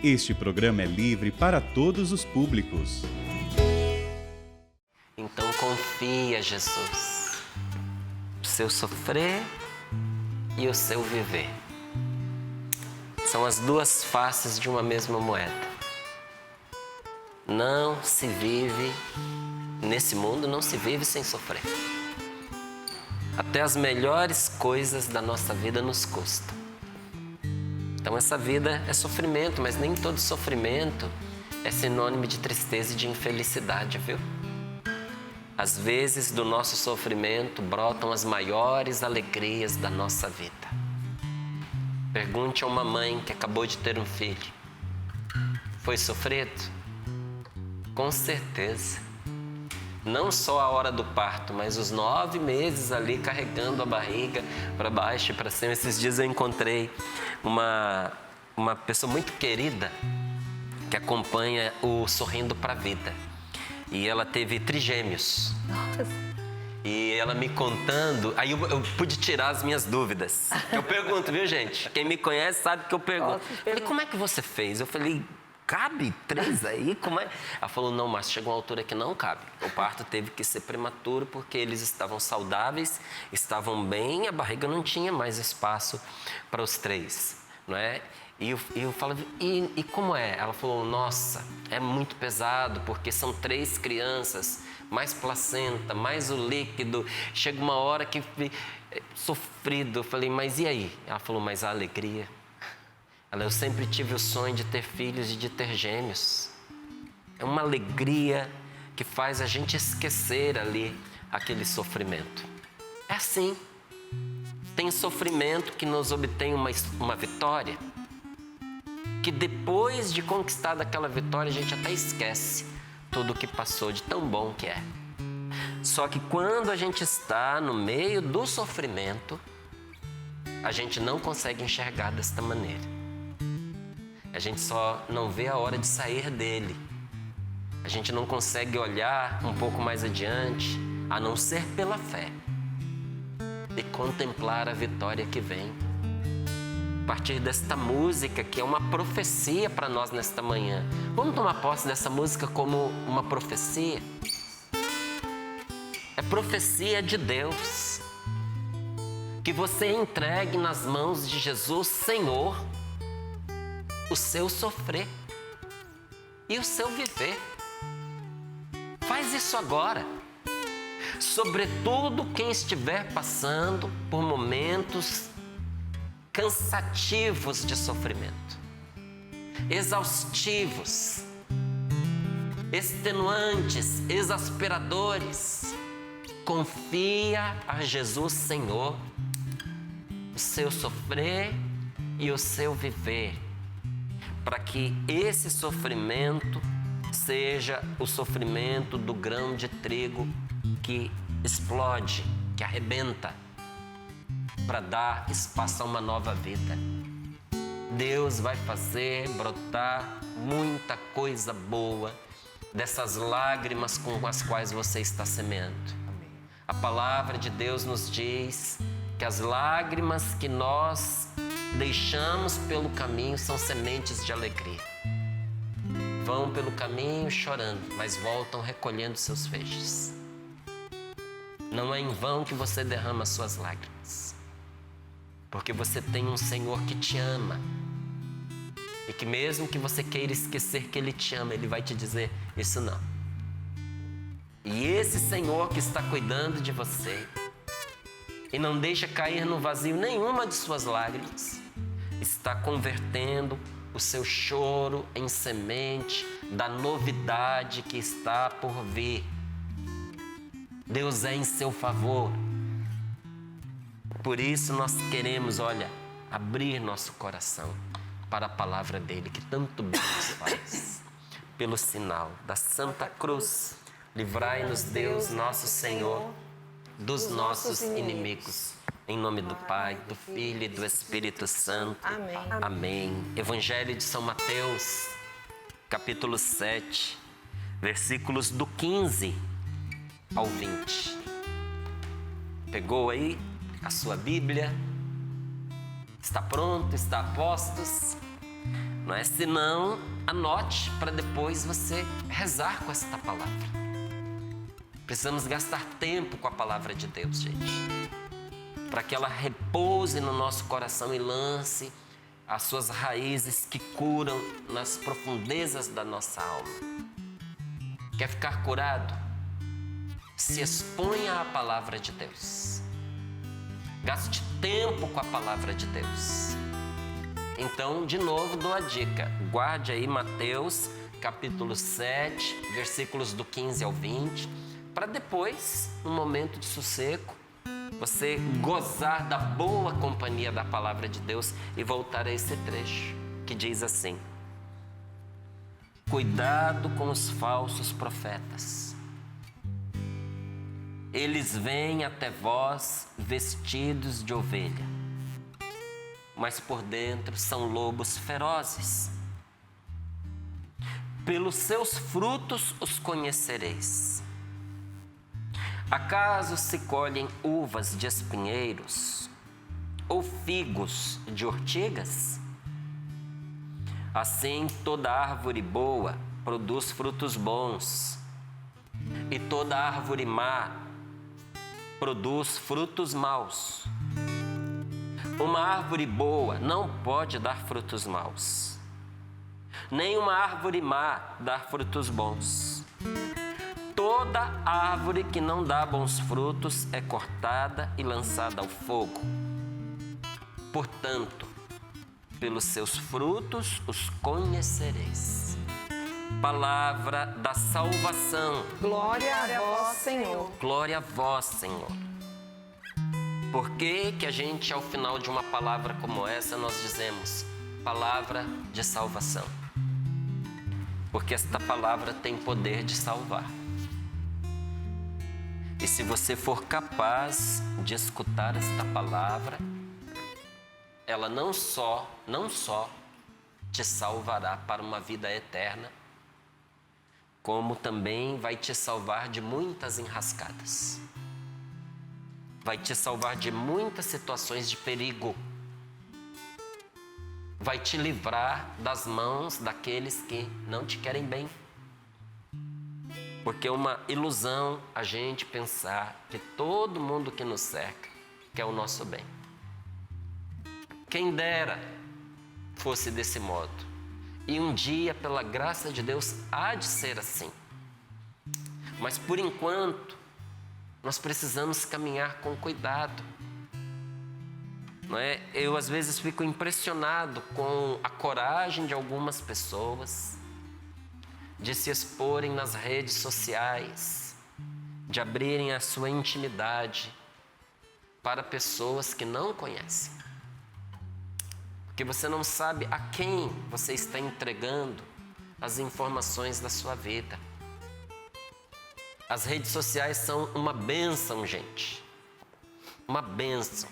Este programa é livre para todos os públicos. Então confia, Jesus, o seu sofrer e o seu viver. São as duas faces de uma mesma moeda. Não se vive, nesse mundo não se vive sem sofrer. Até as melhores coisas da nossa vida nos custam. Então essa vida é sofrimento, mas nem todo sofrimento é sinônimo de tristeza e de infelicidade, viu? Às vezes do nosso sofrimento brotam as maiores alegrias da nossa vida. Pergunte a uma mãe que acabou de ter um filho. Foi sofrido? Com certeza. Não só a hora do parto, mas os 9 meses ali carregando a barriga para baixo e para cima. Esses dias eu encontrei uma pessoa muito querida que acompanha o Sorrindo para a Vida. E ela teve trigêmeos. Nossa. E ela me contando, aí eu pude tirar as minhas dúvidas. Eu pergunto, viu, gente? Quem me conhece sabe que eu pergunto. Falei, como é que você fez? Eu falei, cabe 3 aí? Como é? Ela falou, não, mas chegou uma altura que não cabe. O parto teve que ser prematuro porque eles estavam saudáveis, estavam bem, a barriga não tinha mais espaço para os 3, não é? E eu falo, e como é? Ela falou, nossa, é muito pesado porque são 3 crianças, mais placenta, mais o líquido. Chega uma hora que sofrido. Eu falei, mas e aí? Ela falou, mas a alegria. Eu sempre tive o sonho de ter filhos e de ter gêmeos. É uma alegria que faz a gente esquecer ali aquele sofrimento. É assim. Tem sofrimento que nos obtém uma vitória, que depois de conquistada aquela vitória, a gente até esquece tudo o que passou de tão bom que é. Só que quando a gente está no meio do sofrimento, a gente não consegue enxergar desta maneira. A gente só não vê a hora de sair dele. A gente não consegue olhar um pouco mais adiante, a não ser pela fé, e contemplar a vitória que vem. A partir desta música, que é uma profecia para nós nesta manhã. Vamos tomar posse dessa música como uma profecia? É profecia de Deus. Que você entregue nas mãos de Jesus, Senhor, o seu sofrer e o seu viver. Faz isso agora. Sobretudo quem estiver passando por momentos cansativos de sofrimento, exaustivos, extenuantes, exasperadores. Confia a Jesus, Senhor, o seu sofrer e o seu viver, para que esse sofrimento seja o sofrimento do grão de trigo que explode, que arrebenta, para dar espaço a uma nova vida. Deus vai fazer brotar muita coisa boa dessas lágrimas com as quais você está semeando. A palavra de Deus nos diz que as lágrimas que nós deixamos pelo caminho são sementes de alegria. Vão pelo caminho chorando, mas voltam recolhendo seus feixes. Não é em vão que você derrama suas lágrimas, porque você tem um Senhor que te ama e que mesmo que você queira esquecer que Ele te ama, Ele vai te dizer, isso não. E esse Senhor que está cuidando de você e não deixa cair no vazio nenhuma de suas lágrimas, está convertendo o seu choro em semente da novidade que está por vir. Deus é em seu favor. Por isso nós queremos, abrir nosso coração para a palavra dele, que tanto bem nos faz. Pelo sinal da Santa Cruz, livrai-nos Deus, nosso Senhor, dos nossos inimigos. Em nome do Pai, do Filho e do Espírito Santo. Amém. Amém. Evangelho de São Mateus, capítulo 7, versículos do 15 ao 20. Pegou aí a sua Bíblia? Está pronto? Está a postos? Não é? Se não, anote para depois você rezar com esta palavra. Precisamos gastar tempo com a palavra de Deus, gente, para que ela repouse no nosso coração e lance as suas raízes que curam nas profundezas da nossa alma. Quer ficar curado? Se exponha à palavra de Deus. Gaste tempo com a palavra de Deus. Então, de novo, dou a dica. Guarde aí Mateus, capítulo 7, versículos do 15 ao 20, para depois, no momento de sossego, você gozar da boa companhia da palavra de Deus e voltar a esse trecho que diz assim: cuidado com os falsos profetas. Eles vêm até vós vestidos de ovelha, mas por dentro são lobos ferozes. Pelos seus frutos os conhecereis. Acaso se colhem uvas de espinheiros ou figos de ortigas? Assim toda árvore boa produz frutos bons, e toda árvore má produz frutos maus. Uma árvore boa não pode dar frutos maus, nem uma árvore má dar frutos bons. Toda árvore que não dá bons frutos é cortada e lançada ao fogo. Portanto, pelos seus frutos os conhecereis. Palavra da salvação. Glória a vós, Senhor. Glória a vós, Senhor. Por que que a gente, ao final de uma palavra como essa, nós dizemos palavra de salvação? Porque esta palavra tem poder de salvar. E se você for capaz de escutar esta palavra, ela não só te salvará para uma vida eterna, como também vai te salvar de muitas enrascadas. Vai te salvar de muitas situações de perigo. Vai te livrar das mãos daqueles que não te querem bem. Porque é uma ilusão a gente pensar que todo mundo que nos cerca quer o nosso bem. Quem dera fosse desse modo. E um dia, pela graça de Deus, há de ser assim. Mas por enquanto, nós precisamos caminhar com cuidado. Não é? Eu às vezes fico impressionado com a coragem de algumas pessoas de se exporem nas redes sociais, de abrirem a sua intimidade para pessoas que não conhecem. Porque você não sabe a quem você está entregando as informações da sua vida. As redes sociais são uma bênção, gente. Uma bênção.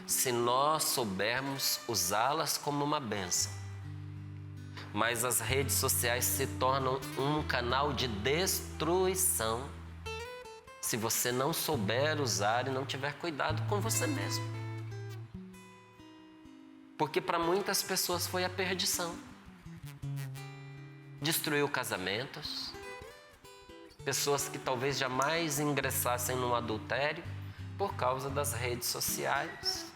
Se nós soubermos usá-las como uma bênção. Mas as redes sociais se tornam um canal de destruição se você não souber usar e não tiver cuidado com você mesmo. Porque para muitas pessoas foi a perdição. Destruiu casamentos, pessoas que talvez jamais ingressassem num adultério por causa das redes sociais.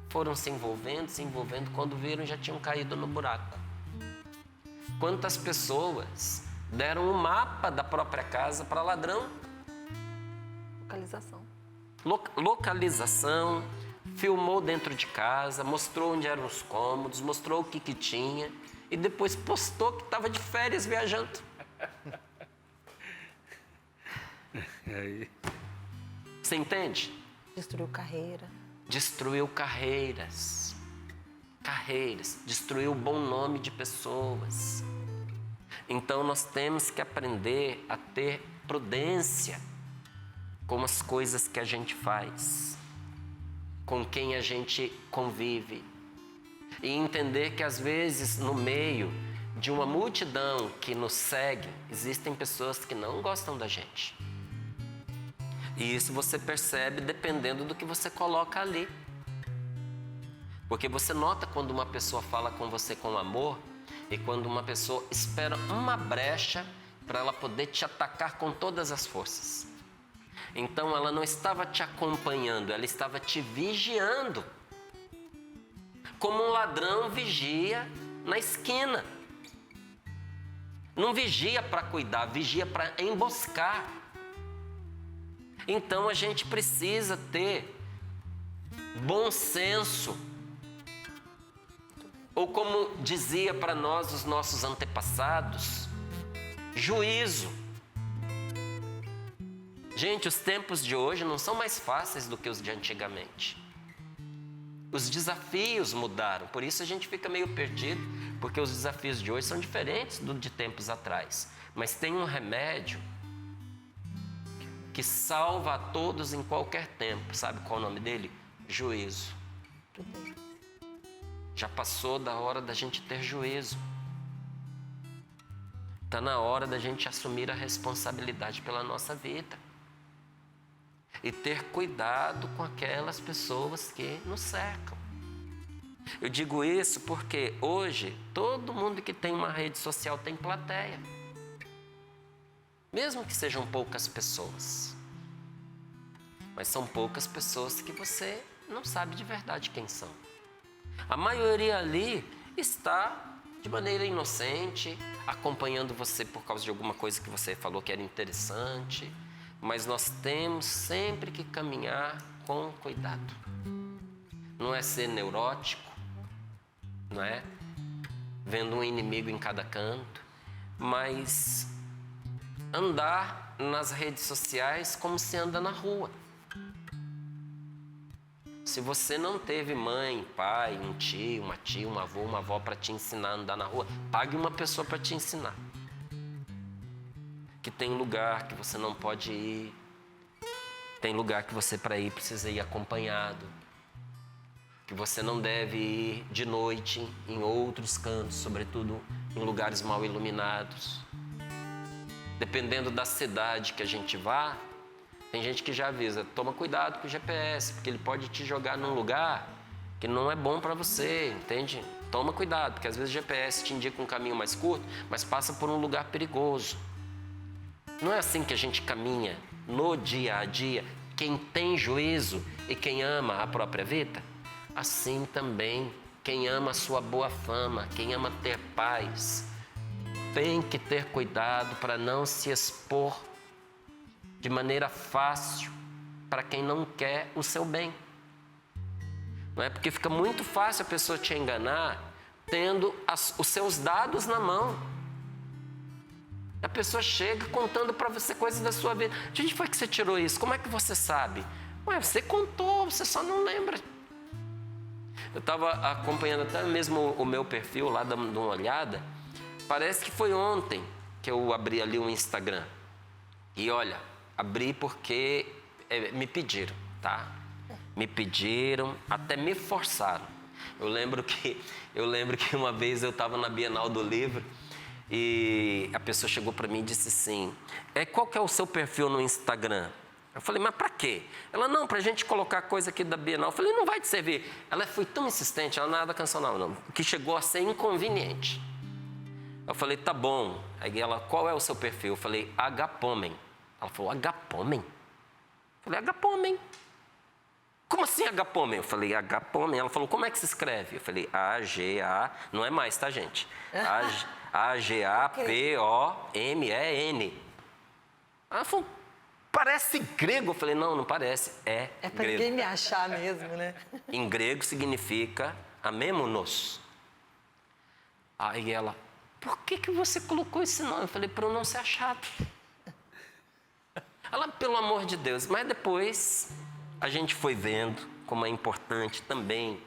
Foram se envolvendo, quando viram já tinham caído no buraco. Quantas pessoas deram um mapa da própria casa para ladrão? Localização, filmou dentro de casa, mostrou onde eram os cômodos, mostrou o que tinha e depois postou que estava de férias viajando. Você entende? Destruiu carreira. Destruiu carreiras, destruiu o bom nome de pessoas. Então nós temos que aprender a ter prudência com as coisas que a gente faz, com quem a gente convive. E entender que às vezes no meio de uma multidão que nos segue, existem pessoas que não gostam da gente. E isso você percebe dependendo do que você coloca ali. Porque você nota quando uma pessoa fala com você com amor e quando uma pessoa espera uma brecha para ela poder te atacar com todas as forças. Então ela não estava te acompanhando, ela estava te vigiando. Como um ladrão vigia na esquina. Não vigia para cuidar, vigia para emboscar. Então a gente precisa ter bom senso. Ou como dizia para nós os nossos antepassados, juízo. Gente, os tempos de hoje não são mais fáceis do que os de antigamente. Os desafios mudaram, por isso a gente fica meio perdido, porque os desafios de hoje são diferentes do de tempos atrás. Mas tem um remédio que salva a todos em qualquer tempo. Sabe qual é o nome dele? Juízo. Já passou da hora da gente ter juízo. Está na hora da gente assumir a responsabilidade pela nossa vida. E ter cuidado com aquelas pessoas que nos cercam. Eu digo isso porque hoje todo mundo que tem uma rede social tem plateia. Mesmo que sejam poucas pessoas. Mas são poucas pessoas que você não sabe de verdade quem são. A maioria ali está de maneira inocente, acompanhando você por causa de alguma coisa que você falou que era interessante. Mas nós temos sempre que caminhar com cuidado. Não é ser neurótico, não é? Vendo um inimigo em cada canto, mas andar nas redes sociais como se anda na rua. Se você não teve mãe, pai, um tio, uma tia, um avô, uma avó para te ensinar a andar na rua, pague uma pessoa para te ensinar. Que tem lugar que você não pode ir, tem lugar que você para ir precisa ir acompanhado, que você não deve ir de noite em outros cantos, sobretudo em lugares mal iluminados. Dependendo da cidade que a gente vá, tem gente que já avisa, toma cuidado com o GPS, porque ele pode te jogar num lugar que não é bom para você, entende? Toma cuidado, porque às vezes o GPS te indica um caminho mais curto, mas passa por um lugar perigoso. Não é assim que a gente caminha no dia a dia, quem tem juízo e quem ama a própria vida? Assim também, quem ama a sua boa fama, quem ama ter paz, tem que ter cuidado para não se expor de maneira fácil para quem não quer o seu bem. Não é? Porque fica muito fácil a pessoa te enganar tendo os seus dados na mão. A pessoa chega contando para você coisas da sua vida. De onde foi que você tirou isso? Como é que você sabe? Ué, você contou, você só não lembra. Eu estava acompanhando até mesmo o meu perfil lá, dando uma olhada. Parece que foi ontem que eu abri ali um Instagram. E olha, abri porque me pediram, tá? Me pediram, até me forçaram. Eu lembro que uma vez eu estava na Bienal do Livro e a pessoa chegou para mim e disse assim, qual que é o seu perfil no Instagram? Eu falei, mas para quê? Ela, não, para a gente colocar coisa aqui da Bienal. Eu falei, não vai te servir. Ela foi tão insistente, ela não era da Canção não, que chegou a ser inconveniente. Eu falei, tá bom. Aí ela, qual é o seu perfil? Eu falei, Agapomen. Ela falou, Agapomen? Eu falei, Agapomen. Como assim Agapomen? Eu falei, Agapomen. Ela falou, como é que se escreve? Eu falei, A-G-A, não é mais, tá, gente? A-G-A-P-O-M-E-N. Ela falou, parece grego. Eu falei, não parece, é para grego. ninguém me achar mesmo, né? Em grego significa amemo-nos. Aí ela, por que você colocou esse nome? Eu falei, para eu não ser achado. Ela, pelo amor de Deus. Mas depois a gente foi vendo como é importante também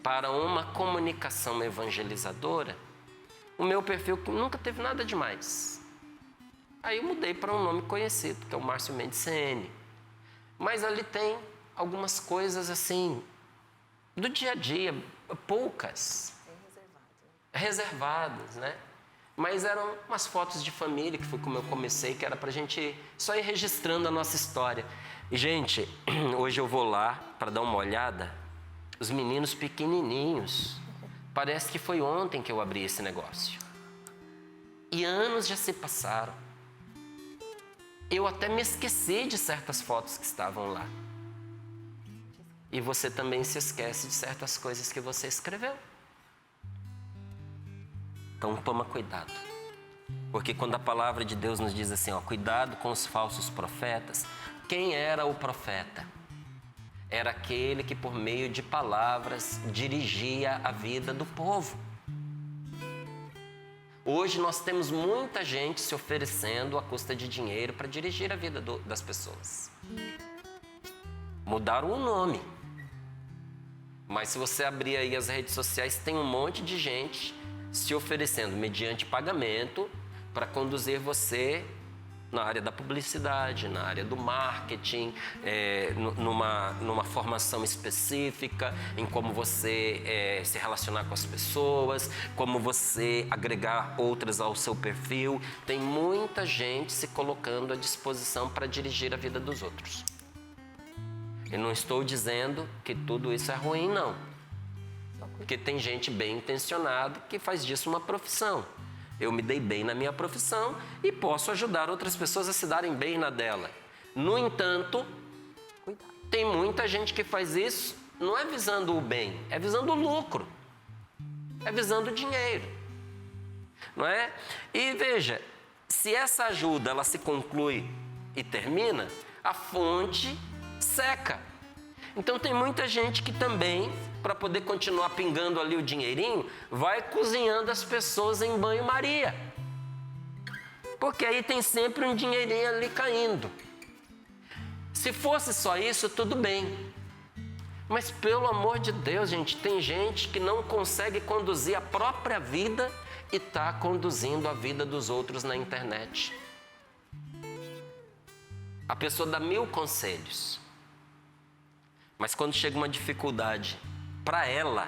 para uma comunicação evangelizadora o meu perfil, que nunca teve nada demais. Aí eu mudei para um nome conhecido, que é o Márcio Mendes CN. Mas ali tem algumas coisas assim, do dia a dia, poucas. Reservadas, né? Mas eram umas fotos de família, que foi como eu comecei, que era pra gente só ir registrando a nossa história. E, gente, hoje eu vou lá para dar uma olhada os meninos pequenininhos. Parece que foi ontem que eu abri esse negócio. E anos já se passaram. Eu até me esqueci de certas fotos que estavam lá. E você também se esquece de certas coisas que você escreveu. Então toma cuidado. Porque quando a palavra de Deus nos diz assim, ó, cuidado com os falsos profetas, quem era o profeta? Era aquele que por meio de palavras dirigia a vida do povo. Hoje nós temos muita gente se oferecendo à custa de dinheiro para dirigir a vida das pessoas. Mudaram o nome. Mas se você abrir aí as redes sociais, tem um monte de gente se oferecendo mediante pagamento para conduzir você na área da publicidade, na área do marketing, numa formação específica, em como você se relacionar com as pessoas, como você agregar outras ao seu perfil. Tem muita gente se colocando à disposição para dirigir a vida dos outros. Eu não estou dizendo que tudo isso é ruim, não. Porque tem gente bem intencionada que faz disso uma profissão. Eu me dei bem na minha profissão e posso ajudar outras pessoas a se darem bem na dela. No entanto, tem muita gente que faz isso, não é visando o bem, é visando o lucro. É visando o dinheiro. Não é? E veja, se essa ajuda ela se conclui e termina, a fonte seca. Então tem muita gente que também, para poder continuar pingando ali o dinheirinho, vai cozinhando as pessoas em banho-maria. Porque aí tem sempre um dinheirinho ali caindo. Se fosse só isso, tudo bem. Mas pelo amor de Deus, gente, tem gente que não consegue conduzir a própria vida e está conduzindo a vida dos outros na internet. A pessoa dá 1000 conselhos. Mas quando chega uma dificuldade para ela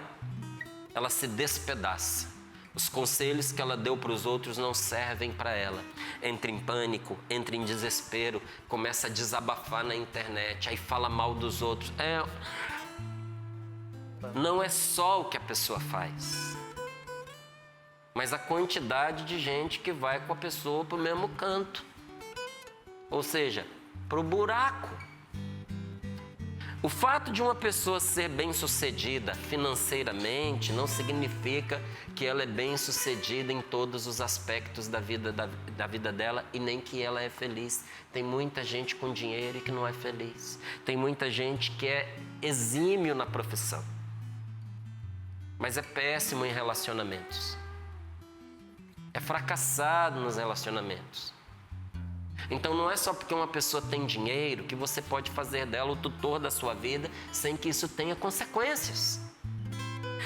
se despedaça. Os conselhos que ela deu para os outros não servem para ela. Entra em pânico, entra em desespero, começa a desabafar na internet, aí fala mal dos outros. Não é só o que a pessoa faz, mas a quantidade de gente que vai com a pessoa para o mesmo canto. Ou seja, para o buraco. O fato de uma pessoa ser bem-sucedida financeiramente não significa que ela é bem-sucedida em todos os aspectos da vida dela e nem que ela é feliz. Tem muita gente com dinheiro e que não é feliz. Tem muita gente que é exímio na profissão, mas é péssimo em relacionamentos. É fracassado nos relacionamentos. Então não é só porque uma pessoa tem dinheiro que você pode fazer dela o tutor da sua vida sem que isso tenha consequências.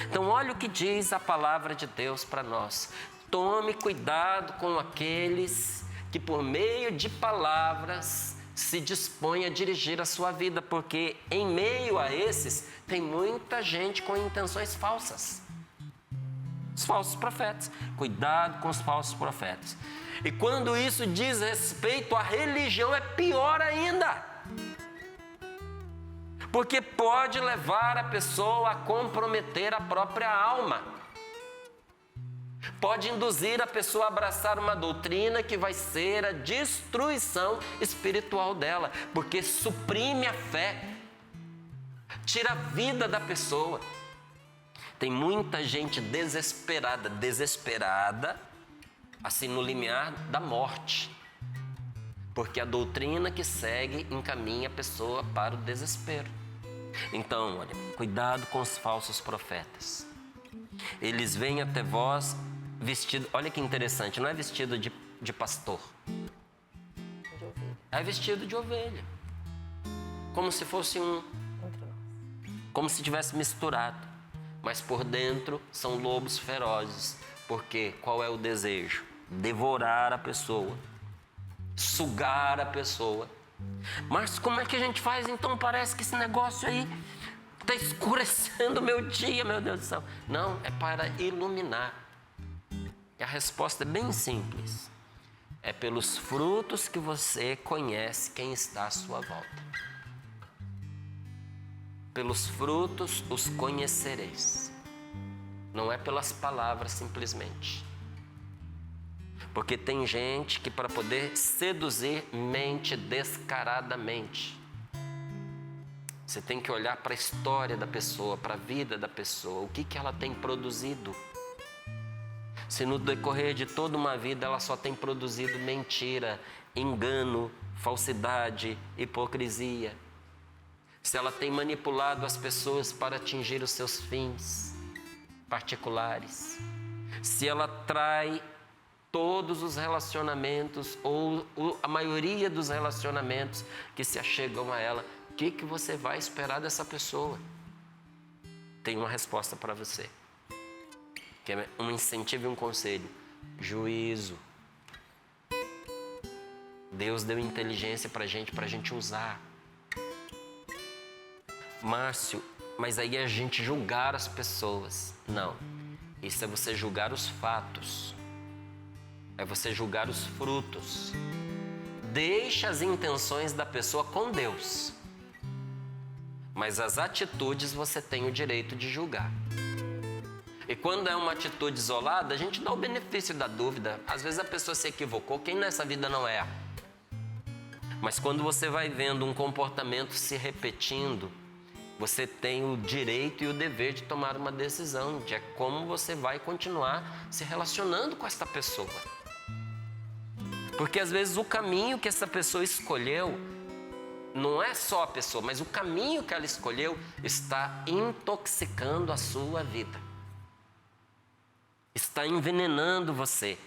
Então olha o que diz a palavra de Deus para nós. Tome cuidado com aqueles que por meio de palavras se dispõem a dirigir a sua vida, porque em meio a esses tem muita gente com intenções falsas. Os falsos profetas. Cuidado com os falsos profetas. E quando isso diz respeito à religião, é pior ainda. Porque pode levar a pessoa a comprometer a própria alma. Pode induzir a pessoa a abraçar uma doutrina que vai ser a destruição espiritual dela, porque suprime a fé, tira a vida da pessoa. Tem muita gente desesperada, assim no limiar da morte, porque a doutrina que segue encaminha a pessoa para o desespero. Então, olha, cuidado com os falsos profetas. Eles vêm até vós vestido, olha que interessante, não é vestido de pastor, é vestido de ovelha, como se fosse como se tivesse misturado, mas por dentro são lobos ferozes. Porque qual é o desejo? Devorar a pessoa, sugar a pessoa. Mas como é que a gente faz? Então parece que esse negócio aí está escurecendo o meu dia, meu Deus do céu. Não, é para iluminar. E a resposta é bem simples. É pelos frutos que você conhece quem está à sua volta. pelos frutos os conhecereis. Não é pelas palavras simplesmente. Porque tem gente que para poder seduzir mente descaradamente. Você tem que olhar para a história da pessoa, para a vida da pessoa, o que ela tem produzido. Se no decorrer de toda uma vida ela só tem produzido mentira, engano, falsidade, hipocrisia. Se ela tem manipulado as pessoas para atingir os seus fins particulares. Se ela trai todos os relacionamentos ou a maioria dos relacionamentos que se achegam a ela, o que você vai esperar dessa pessoa? Tem uma resposta para você. Que é um incentivo e um conselho. Juízo. Deus deu inteligência para a gente usar. Márcio, mas aí é a gente julgar as pessoas. Não. Isso é você julgar os fatos. É você julgar os frutos. Deixa as intenções da pessoa com Deus. Mas as atitudes você tem o direito de julgar. E quando é uma atitude isolada, a gente dá o benefício da dúvida. Às vezes a pessoa se equivocou, quem nessa vida não erra? Mas quando você vai vendo um comportamento se repetindo, você tem o direito e o dever de tomar uma decisão de como você vai continuar se relacionando com essa pessoa. Porque às vezes o caminho que essa pessoa escolheu, não é só a pessoa, mas o caminho que ela escolheu está intoxicando a sua vida. Está envenenando você.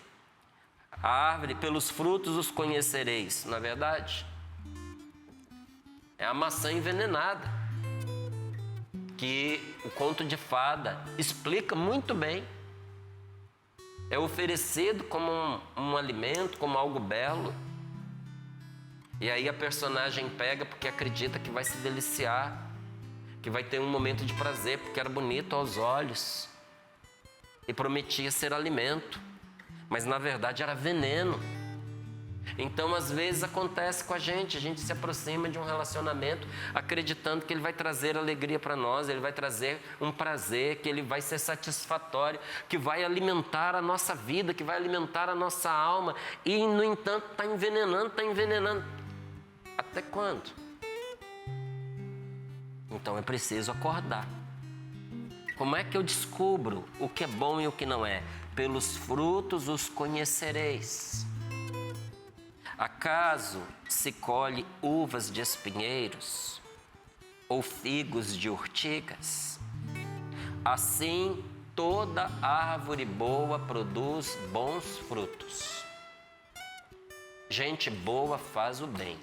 A árvore, pelos frutos os conhecereis, não é verdade? É a maçã envenenada, que o conto de fada explica muito bem. É oferecido como um alimento, como algo belo. E aí a personagem pega porque acredita que vai se deliciar, que vai ter um momento de prazer, porque era bonito aos olhos. E prometia ser alimento, mas na verdade era veneno. Então às vezes acontece com a gente se aproxima de um relacionamento acreditando que ele vai trazer alegria para nós, ele vai trazer um prazer, que ele vai ser satisfatório, que vai alimentar a nossa vida, que vai alimentar a nossa alma, e no entanto está envenenando. Até quando? Então é preciso acordar. Como é que eu descubro o que é bom e o que não é? Pelos frutos os conhecereis. Acaso se colhe uvas de espinheiros ou figos de urtigas? Assim, toda árvore boa produz bons frutos. Gente boa faz o bem.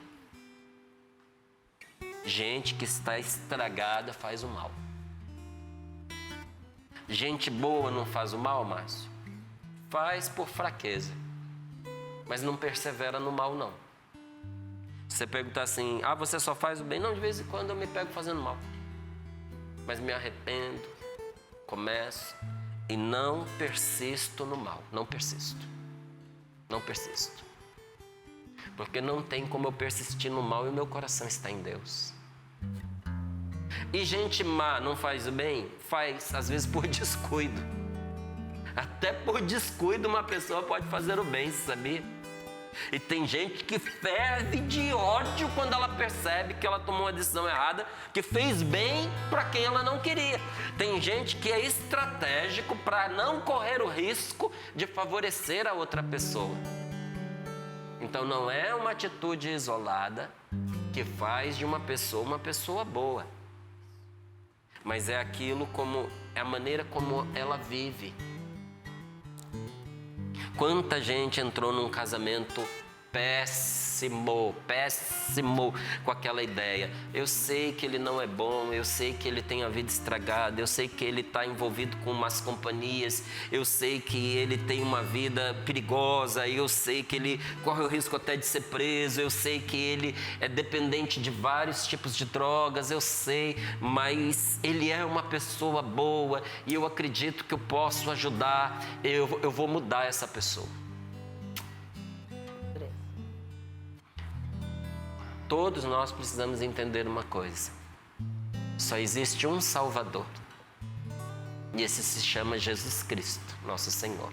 Gente que está estragada faz o mal. Gente boa não faz o mal, Márcio? Faz por fraqueza, mas não persevera no mal, não. Você pergunta assim, você só faz o bem? Não, de vez em quando eu me pego fazendo mal. Mas me arrependo, começo e não persisto no mal. Não persisto. Porque não tem como eu persistir no mal e o meu coração está em Deus. E gente má não faz o bem? Faz, às vezes por descuido. Até por descuido uma pessoa pode fazer o bem, sabia? E tem gente que ferve de ódio quando ela percebe que ela tomou uma decisão errada, que fez bem para quem ela não queria. Tem gente que é estratégico para não correr o risco de favorecer a outra pessoa. Então não é uma atitude isolada que faz de uma pessoa boa. Mas é é a maneira como ela vive. Quanta gente entrou num casamento péssimo, com aquela ideia. Eu sei que ele não é bom, eu sei que ele tem a vida estragada, eu sei que ele está envolvido com umas companhias, eu sei que ele tem uma vida perigosa, eu sei que ele corre o risco até de ser preso, eu sei que ele é dependente de vários tipos de drogas, eu sei, mas ele é uma pessoa boa e eu acredito que eu posso ajudar, eu vou mudar essa pessoa. Todos nós precisamos entender uma coisa. Só existe um Salvador. E esse se chama Jesus Cristo, nosso Senhor.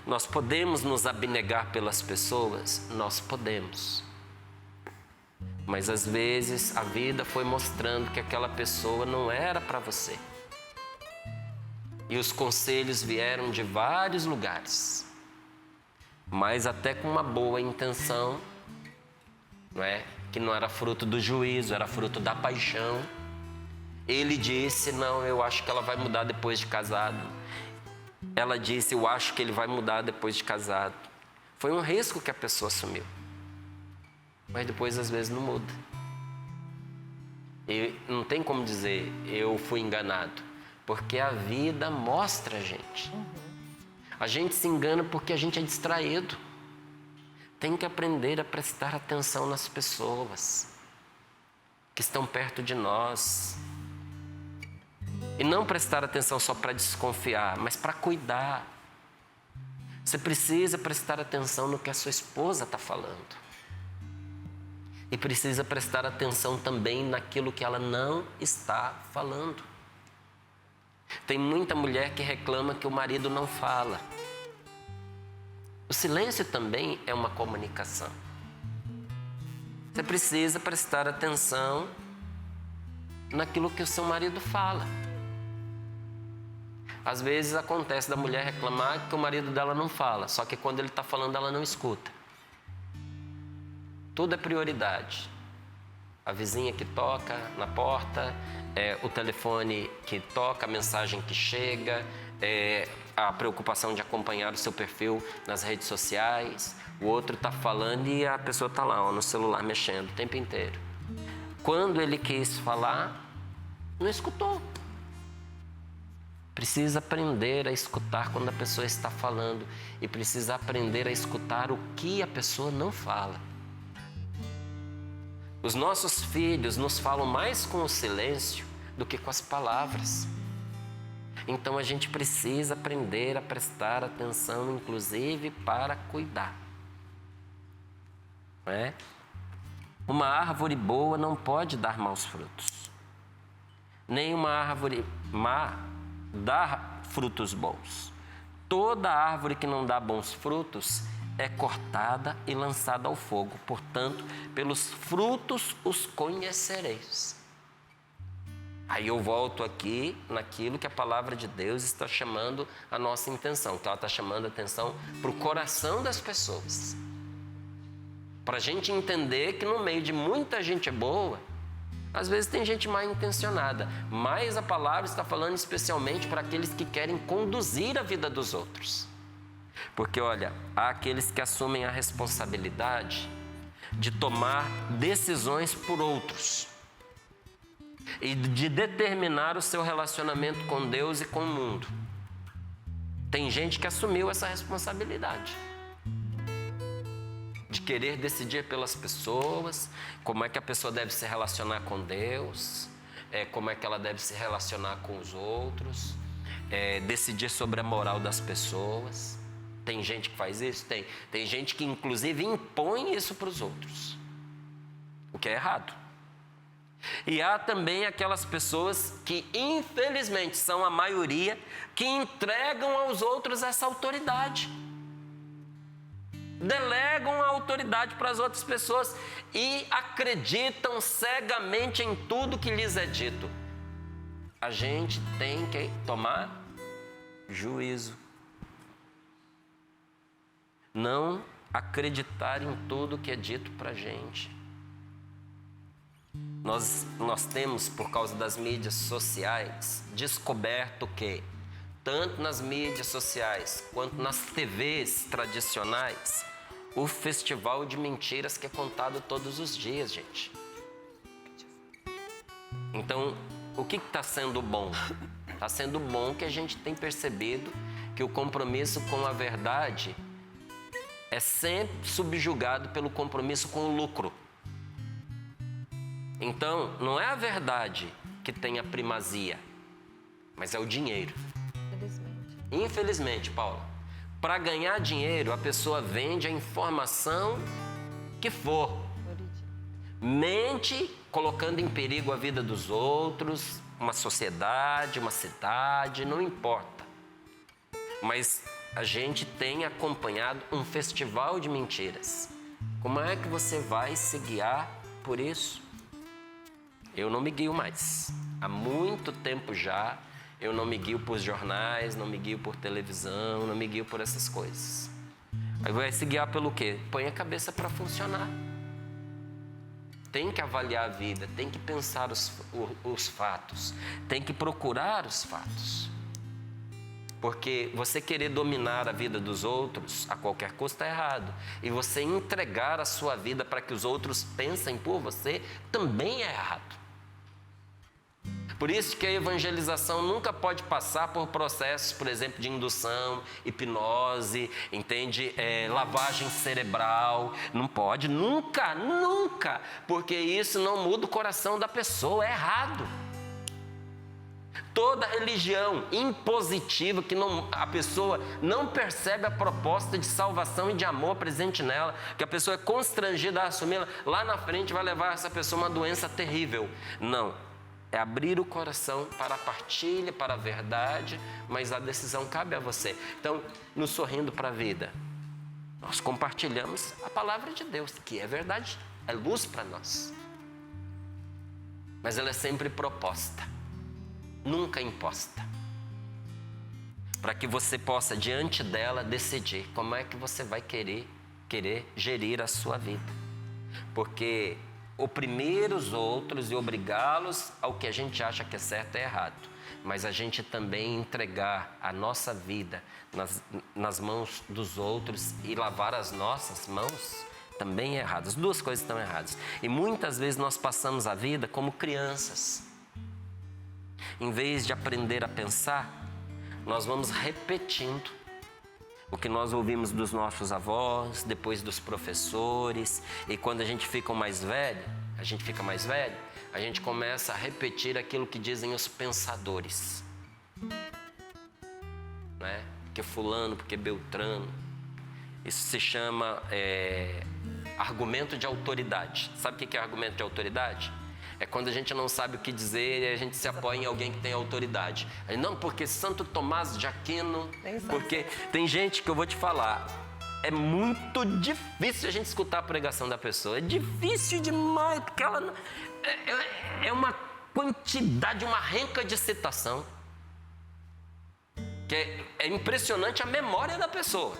Nós podemos nos abnegar pelas pessoas? Nós podemos. Mas às vezes a vida foi mostrando que aquela pessoa não era para você. E os conselhos vieram de vários lugares. Mas até com uma boa intenção, não é? Que não era fruto do juízo, era fruto da paixão. Ele disse, não, eu acho que ela vai mudar depois de casado. Ela disse, eu acho que ele vai mudar depois de casado. Foi um risco que a pessoa assumiu. Mas depois, às vezes, não muda. E não tem como dizer, eu fui enganado. Porque a vida mostra a gente. A gente se engana porque a gente é distraído. Tem que aprender a prestar atenção nas pessoas que estão perto de nós. E não prestar atenção só para desconfiar, mas para cuidar. Você precisa prestar atenção no que a sua esposa está falando. E precisa prestar atenção também naquilo que ela não está falando. Tem muita mulher que reclama que o marido não fala. O silêncio também é uma comunicação. Você precisa prestar atenção naquilo que o seu marido fala. Às vezes acontece da mulher reclamar que o marido dela não fala, só que quando ele está falando ela não escuta. Tudo é prioridade. A vizinha que toca na porta, o telefone que toca, a mensagem que chega, a preocupação de acompanhar o seu perfil nas redes sociais. O outro está falando e a pessoa está lá, no celular, mexendo o tempo inteiro. Quando ele quis falar, não escutou. Precisa aprender a escutar quando a pessoa está falando e precisa aprender a escutar o que a pessoa não fala. Os nossos filhos nos falam mais com o silêncio do que com as palavras. Então a gente precisa aprender a prestar atenção, inclusive para cuidar. Não é? Uma árvore boa não pode dar maus frutos. Nem uma árvore má dá frutos bons. Toda árvore que não dá bons frutos é cortada e lançada ao fogo. Portanto, pelos frutos os conhecereis. Aí eu volto aqui naquilo que a palavra de Deus está chamando a nossa intenção, que ela está chamando a atenção para o coração das pessoas. Para a gente entender que no meio de muita gente boa, às vezes tem gente mal intencionada, mas a palavra está falando especialmente para aqueles que querem conduzir a vida dos outros. Porque olha, há aqueles que assumem a responsabilidade de tomar decisões por outros e de determinar o seu relacionamento com Deus e com o mundo. Tem gente que assumiu essa responsabilidade de querer decidir pelas pessoas, como é que a pessoa deve se relacionar com Deus, como é que ela deve se relacionar com os outros, decidir sobre a moral das pessoas. Tem gente que faz isso? Tem gente que inclusive impõe isso para os outros, o que é errado. E há também aquelas pessoas que infelizmente são a maioria, que entregam aos outros essa autoridade. Delegam a autoridade para as outras pessoas e acreditam cegamente em tudo que lhes é dito. A gente tem que tomar juízo. Não acreditar em tudo que é dito para a gente. Nós temos, por causa das mídias sociais, descoberto que, tanto nas mídias sociais quanto nas TVs tradicionais, o festival de mentiras que é contado todos os dias, gente. Então, o que está sendo bom? Está sendo bom que a gente tem percebido que o compromisso com a verdade é sempre subjugado pelo compromisso com o lucro. Então, não é a verdade que tem a primazia, mas é o dinheiro. Infelizmente, Paula, para ganhar dinheiro, a pessoa vende a informação que for. Mente colocando em perigo a vida dos outros, uma sociedade, uma cidade, não importa. Mas a gente tem acompanhado um festival de mentiras. Como é que você vai se guiar por isso? Eu não me guio mais. Há muito tempo já, eu não me guio por jornais, não me guio por televisão, não me guio por essas coisas. Aí vai se guiar pelo quê? Põe a cabeça para funcionar. Tem que avaliar a vida, tem que pensar os fatos, tem que procurar os fatos. Porque você querer dominar a vida dos outros a qualquer custo é errado. E você entregar a sua vida para que os outros pensem por você também é errado. Por isso que a evangelização nunca pode passar por processos, por exemplo, de indução, hipnose, entende? Lavagem cerebral. Não pode, nunca, nunca. Porque isso não muda o coração da pessoa, é errado. Toda religião impositiva que a pessoa não percebe a proposta de salvação e de amor presente nela, que a pessoa é constrangida a assumi-la, lá na frente vai levar essa pessoa a uma doença terrível. Não. É abrir o coração para a partilha, para a verdade, mas a decisão cabe a você. Então, nos sorrindo para a vida, nós compartilhamos a palavra de Deus, que é verdade, é luz para nós. Mas ela é sempre proposta, nunca imposta. Para que você possa, diante dela, decidir como é que você vai querer gerir a sua vida. Porque oprimir os outros e obrigá-los ao que a gente acha que é certo é errado. Mas a gente também entregar a nossa vida nas mãos dos outros e lavar as nossas mãos também é errado. As duas coisas estão erradas. E muitas vezes nós passamos a vida como crianças. Em vez de aprender a pensar, nós vamos repetindo o que nós ouvimos dos nossos avós, depois dos professores. E quando a gente fica mais velho, a gente começa a repetir aquilo que dizem os pensadores. Né? Porque fulano, porque beltrano. Isso se chama argumento de autoridade. Sabe o que é argumento de autoridade? É quando a gente não sabe o que dizer e a gente se apoia em alguém que tem autoridade. Aí, não, porque Santo Tomás de Aquino, porque tem gente que eu vou te falar, é muito difícil a gente escutar a pregação da pessoa. É difícil demais, porque ela é uma quantidade, uma renca de citação, que é impressionante a memória da pessoa.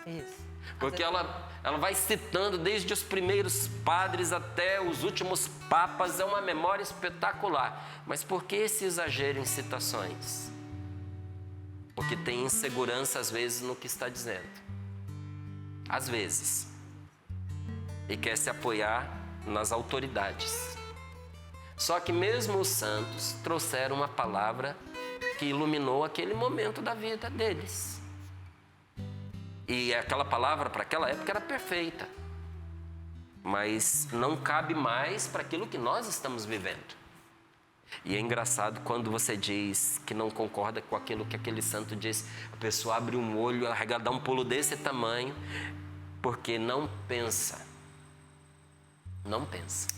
Isso. Porque ela vai citando desde os primeiros padres até os últimos papas, é uma memória espetacular. Mas por que esse exagero em citações? Porque tem insegurança às vezes no que está dizendo. Às vezes. E quer se apoiar nas autoridades. Só que mesmo os santos trouxeram uma palavra que iluminou aquele momento da vida deles. E aquela palavra para aquela época era perfeita. Mas não cabe mais para aquilo que nós estamos vivendo. E é engraçado quando você diz que não concorda com aquilo que aquele santo diz. A pessoa abre um olho, ela dá um pulo desse tamanho, porque não pensa. Não pensa.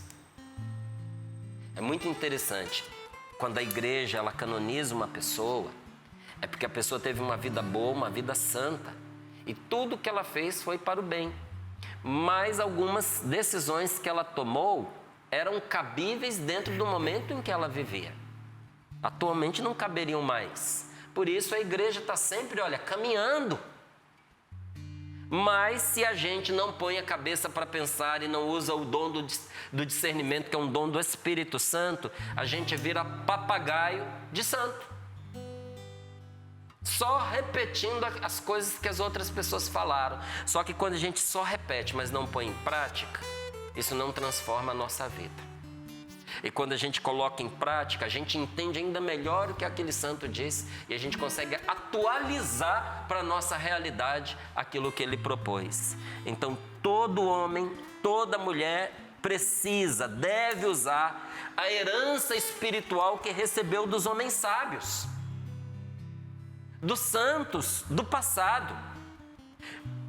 É muito interessante. Quando a igreja ela canoniza uma pessoa, é porque a pessoa teve uma vida boa, uma vida santa. E tudo que ela fez foi para o bem. Mas algumas decisões que ela tomou eram cabíveis dentro do momento em que ela vivia. Atualmente não caberiam mais. Por isso a igreja está sempre, caminhando. Mas se a gente não põe a cabeça para pensar e não usa o dom do discernimento, que é um dom do Espírito Santo, a gente vira papagaio de santo. Só repetindo as coisas que as outras pessoas falaram. Só que quando a gente só repete, mas não põe em prática, isso não transforma a nossa vida. E quando a gente coloca em prática, a gente entende ainda melhor o que aquele santo disse e a gente consegue atualizar para a nossa realidade aquilo que ele propôs. Então, todo homem, toda mulher deve usar a herança espiritual que recebeu dos homens sábios, dos santos, do passado,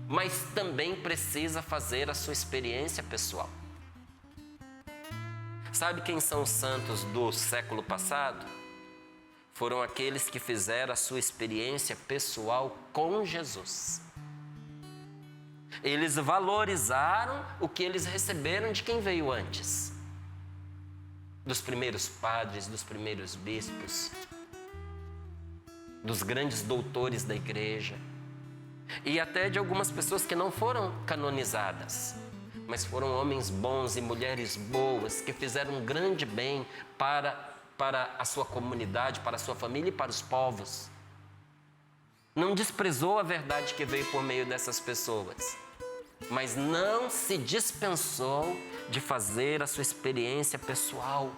mas também precisa fazer a sua experiência pessoal. Sabe quem são os santos do século passado? Foram aqueles que fizeram a sua experiência pessoal com Jesus. Eles valorizaram o que eles receberam de quem veio antes. Dos primeiros padres, dos primeiros bispos, dos grandes doutores da igreja. E até de algumas pessoas que não foram canonizadas, mas foram homens bons e mulheres boas que fizeram um grande bem para a sua comunidade, para a sua família e para os povos. Não desprezou a verdade que veio por meio dessas pessoas, mas não se dispensou de fazer a sua experiência pessoal.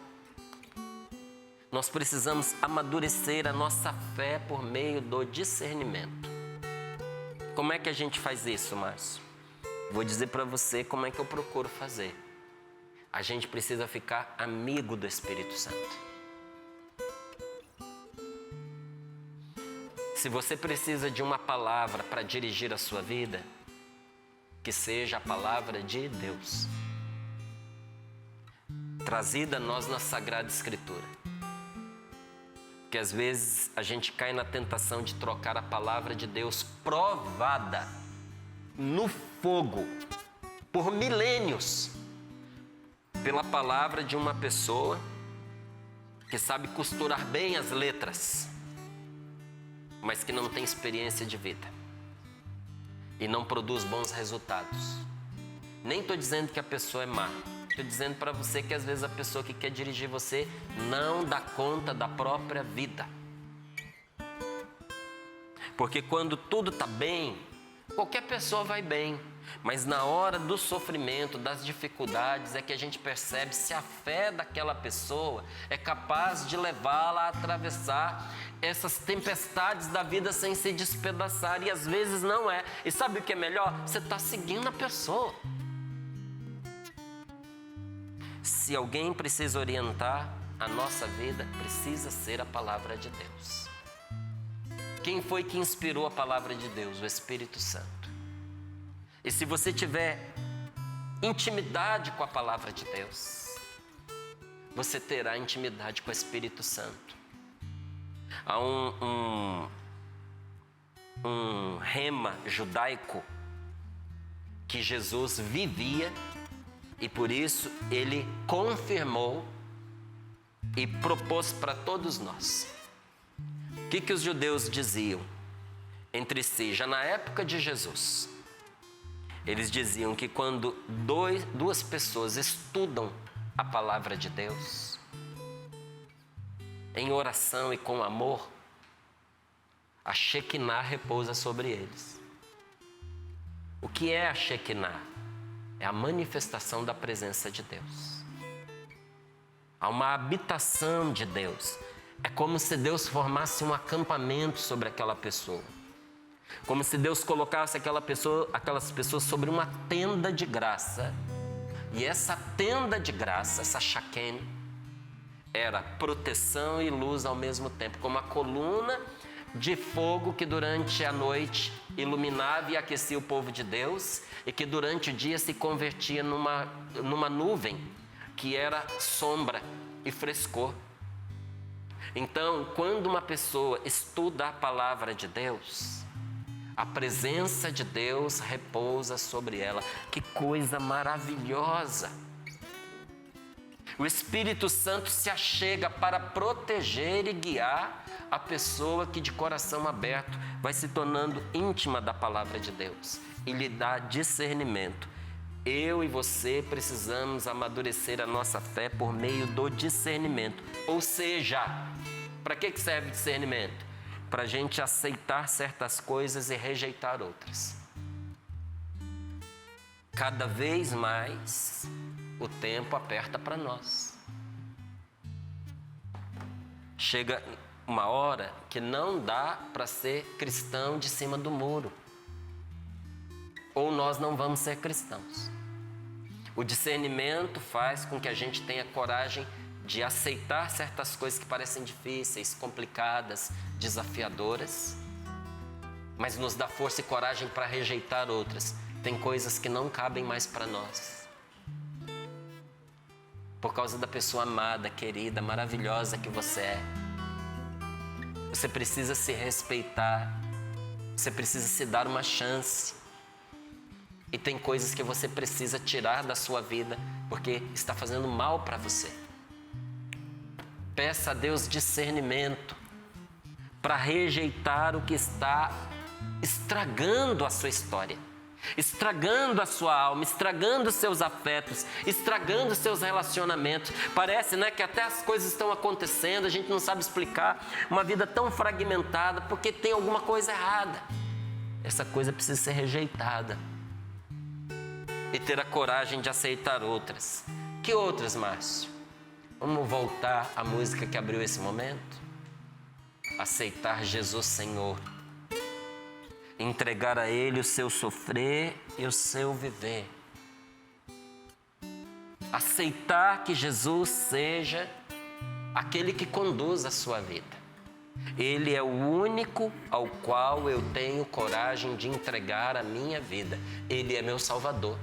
Nós precisamos amadurecer a nossa fé por meio do discernimento. Como é que a gente faz isso, Márcio? Vou dizer para você como é que eu procuro fazer. A gente precisa ficar amigo do Espírito Santo. Se você precisa de uma palavra para dirigir a sua vida, que seja a palavra de Deus, trazida a nós na Sagrada Escritura. Porque às vezes a gente cai na tentação de trocar a palavra de Deus provada no fogo por milênios pela palavra de uma pessoa que sabe costurar bem as letras, mas que não tem experiência de vida e não produz bons resultados. Nem estou dizendo que a pessoa é má. Estou dizendo para você que às vezes a pessoa que quer dirigir você não dá conta da própria vida. Porque quando tudo está bem, qualquer pessoa vai bem. Mas na hora do sofrimento, das dificuldades, é que a gente percebe se a fé daquela pessoa é capaz de levá-la a atravessar essas tempestades da vida sem se despedaçar. E às vezes não é. E sabe o que é melhor? Você está seguindo a pessoa. Se alguém precisa orientar a nossa vida, precisa ser a palavra de Deus. Quem foi que inspirou a palavra de Deus? O Espírito Santo. E se você tiver intimidade com a palavra de Deus, você terá intimidade com o Espírito Santo. Há um rema judaico que Jesus vivia e por isso ele confirmou e propôs para todos nós. O que os judeus diziam entre si, já na época de Jesus? Eles diziam que quando duas pessoas estudam a palavra de Deus, em oração e com amor, a Shekinah repousa sobre eles. O que é a Shekinah? É a manifestação da presença de Deus. Há uma habitação de Deus. É como se Deus formasse um acampamento sobre aquela pessoa. Como se Deus colocasse aquelas pessoas sobre uma tenda de graça. E essa tenda de graça, essa Shekinah, era proteção e luz ao mesmo tempo. Como a coluna de fogo que durante a noite iluminava e aquecia o povo de Deus. E que durante o dia se convertia numa nuvem que era sombra e frescor. Então, quando uma pessoa estuda a palavra de Deus, a presença de Deus repousa sobre ela. Que coisa maravilhosa! O Espírito Santo se achega para proteger e guiar a pessoa que de coração aberto vai se tornando íntima da palavra de Deus e lhe dá discernimento. Eu e você precisamos amadurecer a nossa fé por meio do discernimento. Ou seja, para que serve discernimento? Para a gente aceitar certas coisas e rejeitar outras. Cada vez mais o tempo aperta para nós. Chega uma hora que não dá para ser cristão de cima do muro. Ou nós não vamos ser cristãos. O discernimento faz com que a gente tenha coragem de aceitar certas coisas que parecem difíceis, complicadas, desafiadoras, mas nos dá força e coragem para rejeitar outras. Tem coisas que não cabem mais para nós. por causa da pessoa amada, querida, maravilhosa que você é. Você precisa se respeitar. Você precisa se dar uma chance. E tem coisas que você precisa tirar da sua vida porque está fazendo mal para você. Peça a Deus discernimento para rejeitar o que está estragando a sua história, estragando a sua alma, estragando os seus afetos, estragando os seus relacionamentos. Parece, né, que até as coisas estão acontecendo, a gente não sabe explicar. Uma vida tão fragmentada porque tem alguma coisa errada. Essa coisa precisa ser rejeitada e ter a coragem de aceitar outras. Que outras, Márcio? Vamos voltar à música que abriu esse momento? Aceitar Jesus Senhor. Entregar a Ele o seu sofrer e o seu viver. Aceitar que Jesus seja aquele que conduz a sua vida. Ele é o único ao qual eu tenho coragem de entregar a minha vida. Ele é meu Salvador.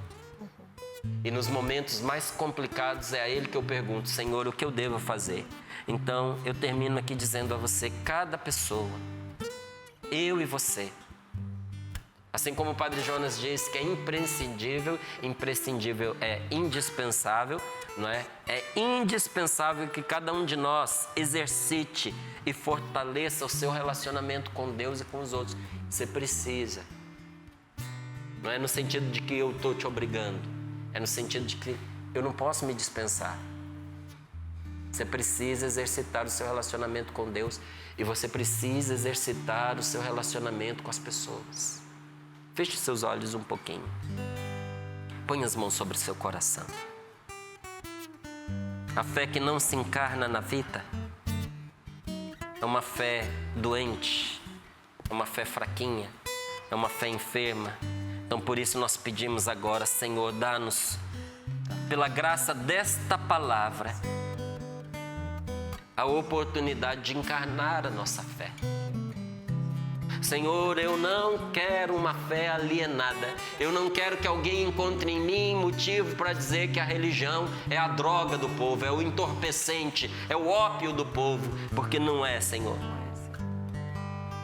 E nos momentos mais complicados é a Ele que eu pergunto: Senhor, o que eu devo fazer? Então eu termino aqui dizendo a você, cada pessoa, eu e você, assim como o Padre Jonas diz que é imprescindível, imprescindível é indispensável, não é? É indispensável que cada um de nós exercite e fortaleça o seu relacionamento com Deus e com os outros. Você precisa. Não é no sentido de que eu estou te obrigando. É no sentido de que eu não posso me dispensar. Você precisa exercitar o seu relacionamento com Deus e você precisa exercitar o seu relacionamento com as pessoas. Feche seus olhos um pouquinho. Põe as mãos sobre o seu coração. A fé que não se encarna na vida é uma fé doente, é uma fé fraquinha, é uma fé enferma. Então, por isso nós pedimos agora, Senhor, dá-nos, pela graça desta palavra, a oportunidade de encarnar a nossa fé. Senhor, eu não quero uma fé alienada. Eu não quero que alguém encontre em mim motivo para dizer que a religião é a droga do povo, é o entorpecente, é o ópio do povo, porque não é, Senhor.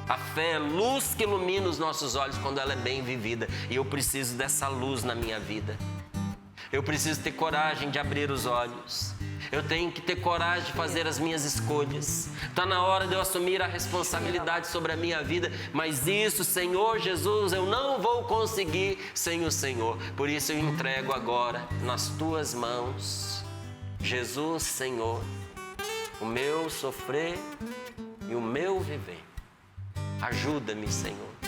A fé é luz que ilumina os nossos olhos quando ela é bem vivida. E eu preciso dessa luz na minha vida. Eu preciso ter coragem de abrir os olhos. Eu tenho que ter coragem de fazer as minhas escolhas. Está na hora de eu assumir a responsabilidade sobre a minha vida. Mas isso, Senhor Jesus, eu não vou conseguir sem o Senhor. Por isso eu entrego agora nas Tuas mãos, Jesus, Senhor, o meu sofrer e o meu viver. Ajuda-me, Senhor.